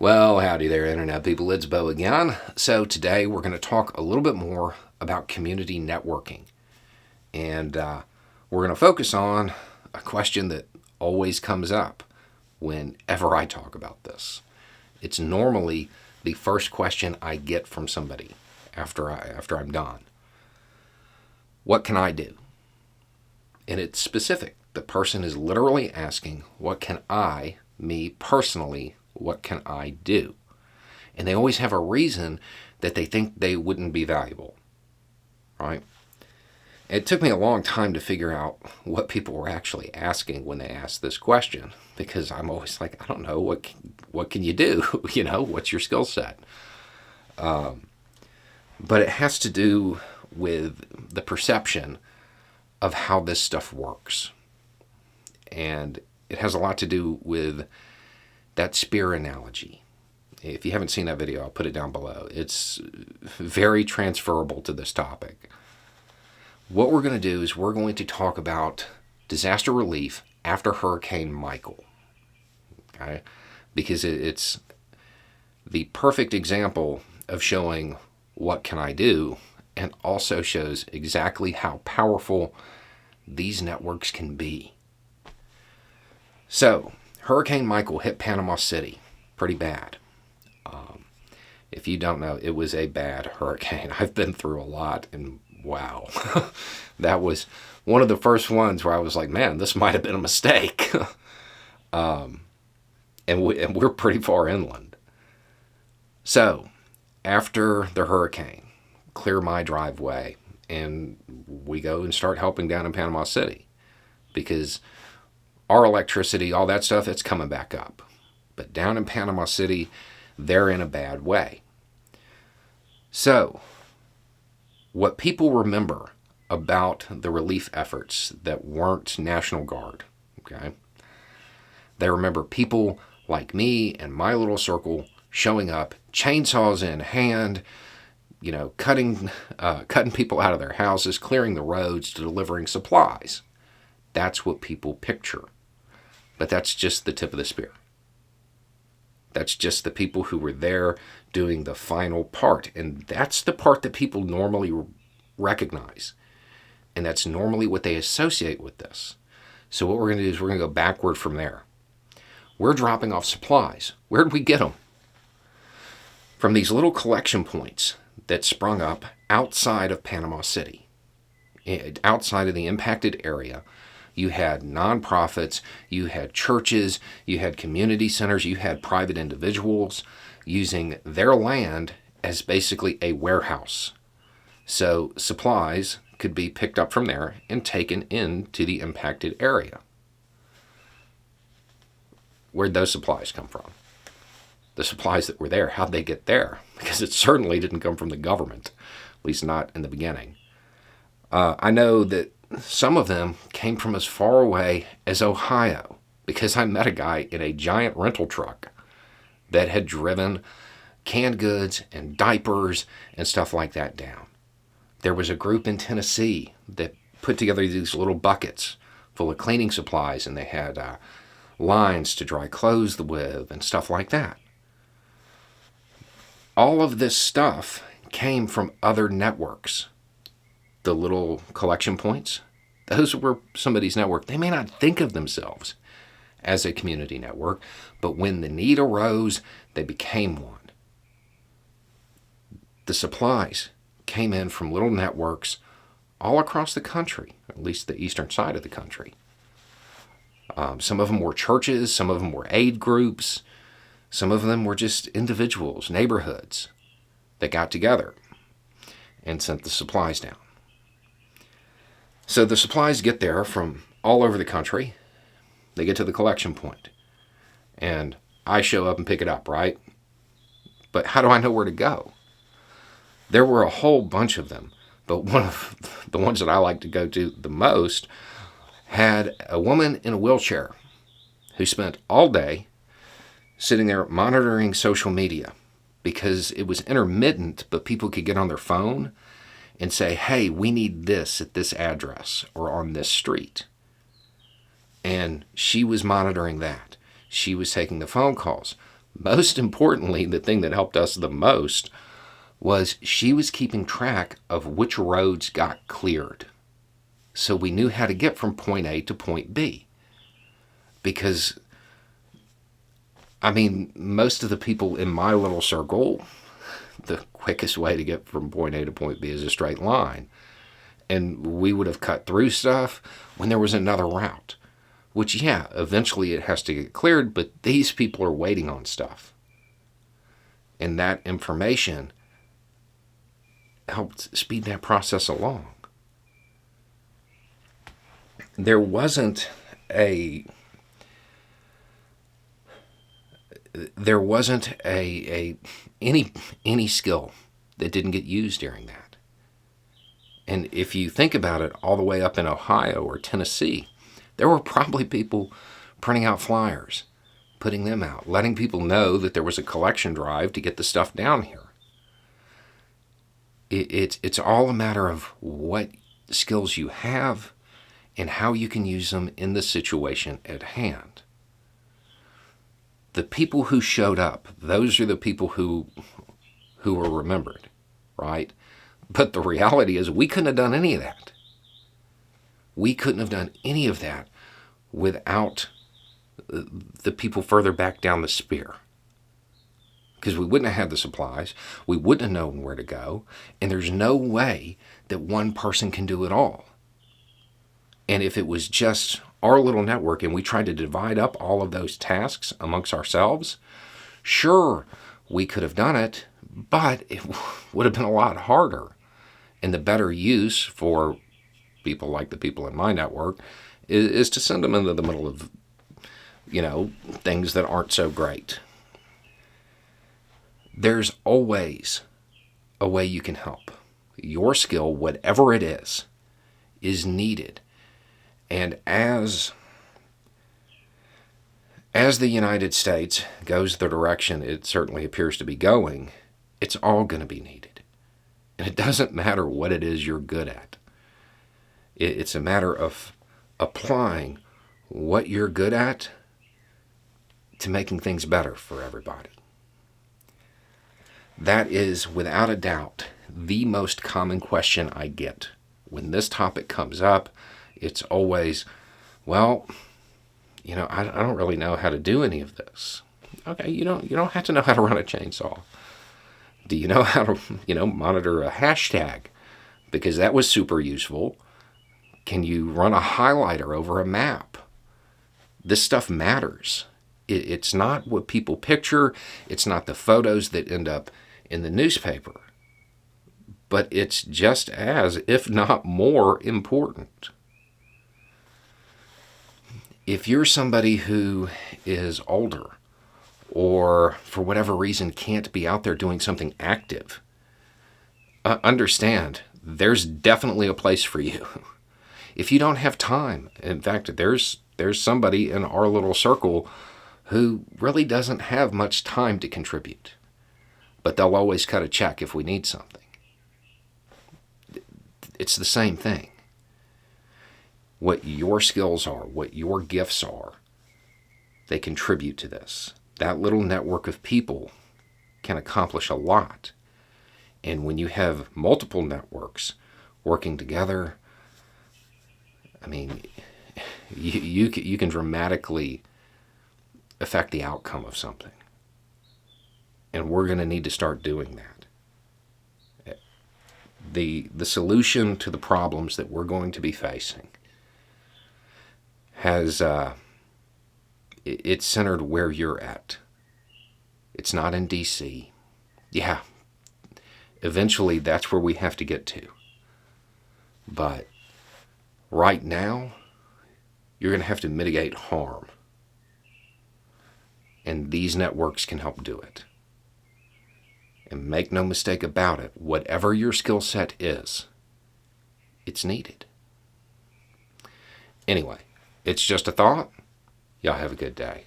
Well, howdy there, Internet people. It's Bo again. So, today we're going to talk a little bit more about community networking. And we're going to focus on a question that always comes up whenever I talk about this. It's normally the first question I get from somebody after I'm done. What can I do? And it's specific. The person is literally asking, what can I, me personally, what can I do? And they always have a reason that they think they wouldn't be valuable, right? It took me a long time to figure out what people were actually asking when they asked this question, because I'm always like, I don't know, what can you do? What's your skill set? But it has to do with the perception of how this stuff works. And it has a lot to do with that spear analogy. If you haven't seen that video, I'll put it down below. It's very transferable to this topic. What we're going to do is we're going to talk about disaster relief after Hurricane Michael. Okay? Because it's the perfect example of showing what can I do, and also shows exactly how powerful these networks can be. So, Hurricane Michael hit Panama City pretty bad. If you don't know, it was a bad hurricane. I've been through a lot, and wow. That was one of the first ones where I was like, man, this might have been a mistake. And we're pretty far inland. So, after the hurricane, clear my driveway, and we go and start helping down in Panama City. Because our electricity, all that stuff, it's coming back up. But down in Panama City, they're in a bad way. So, what people remember about the relief efforts that weren't National Guard, okay? They remember people like me and my little circle showing up, chainsaws in hand, cutting people out of their houses, clearing the roads, delivering supplies. That's what people picture. But that's just the tip of the spear. That's just the people who were there doing the final part. And that's the part that people normally recognize. And that's normally what they associate with this. So what we're going to do is we're going to go backward from there. We're dropping off supplies. Where did we get them? From these little collection points that sprung up outside of Panama City, outside of the impacted area. You had nonprofits, you had churches, you had community centers, you had private individuals using their land as basically a warehouse. So supplies could be picked up from there and taken into the impacted area. Where'd those supplies come from? The supplies that were there, how'd they get there? Because it certainly didn't come from the government, at least not in the beginning. I know that some of them came from as far away as Ohio, because I met a guy in a giant rental truck that had driven canned goods and diapers and stuff like that down. There was a group in Tennessee that put together these little buckets full of cleaning supplies, and they had lines to dry clothes with and stuff like that. All of this stuff came from other networks. The little collection points, those were somebody's network. They may not think of themselves as a community network, but when the need arose, they became one. The supplies came in from little networks all across the country, at least the eastern side of the country. Some of them were churches, some of them were aid groups, some of them were just individuals, neighborhoods that got together and sent the supplies down. So the supplies get there from all over the country. They get to the collection point. And I show up and pick it up, right? But how do I know where to go? There were a whole bunch of them. But one of the ones that I like to go to the most had a woman in a wheelchair who spent all day sitting there monitoring social media because it was intermittent, but people could get on their phone and say, hey, we need this at this address or on this street. And she was monitoring that. She was taking the phone calls, Most importantly, the thing that helped us the most was she was keeping track of which roads got cleared. So we knew how to get from point A to point B. Because, I mean, most of the people in my little circle, the quickest way to get from point A to point B is a straight line. And we would have cut through stuff when there was another route. Which, yeah, eventually it has to get cleared, but these people are waiting on stuff. And that information helped speed that process along. There wasn't a any skill that didn't get used during that. And if you think about it, all the way up in Ohio or Tennessee, there were probably people printing out flyers, putting them out, letting people know that there was a collection drive to get the stuff down here. It's all a matter of what skills you have and how you can use them in the situation at hand. The people who showed up, those are the people who were remembered, right? But the reality is we couldn't have done any of that. We couldn't have done any of that without the people further back down the spear. Because we wouldn't have had the supplies, we wouldn't have known where to go, and there's no way that one person can do it all. And if it was just our little network and we tried to divide up all of those tasks amongst ourselves, sure, we could have done it, but it would have been a lot harder. And the better use for people like the people in my network is to send them into the middle of, things that aren't so great. There's always a way you can help. Your skill, whatever it is needed. And as the United States goes the direction it certainly appears to be going, it's all going to be needed. And it doesn't matter what it is you're good at. It's a matter of applying what you're good at to making things better for everybody. That is, without a doubt, the most common question I get. When this topic comes up, it's always, well, I don't really know how to do any of this. Okay, you don't have to know how to run a chainsaw. Do you know how to, monitor a hashtag? Because that was super useful. Can you run a highlighter over a map? This stuff matters. It's not what people picture. It's not the photos that end up in the newspaper. But it's just as, if not more, important. If you're somebody who is older or for whatever reason can't be out there doing something active, understand there's definitely a place for you. If you don't have time, in fact, there's somebody in our little circle who really doesn't have much time to contribute, but they'll always cut a check if we need something. It's the same thing. What your skills are, what your gifts are, they contribute to this. That little network of people can accomplish a lot. And when you have multiple networks working together, I mean, you can dramatically affect the outcome of something. And we're going to need to start doing that. The solution to the problems that we're going to be facing has it's centered where you're at. It's not in DC. Yeah, eventually that's where we have to get to. But right now, you're going to have to mitigate harm. And these networks can help do it. And make no mistake about it, whatever your skill set is, it's needed. Anyway, it's just a thought. Y'all have a good day.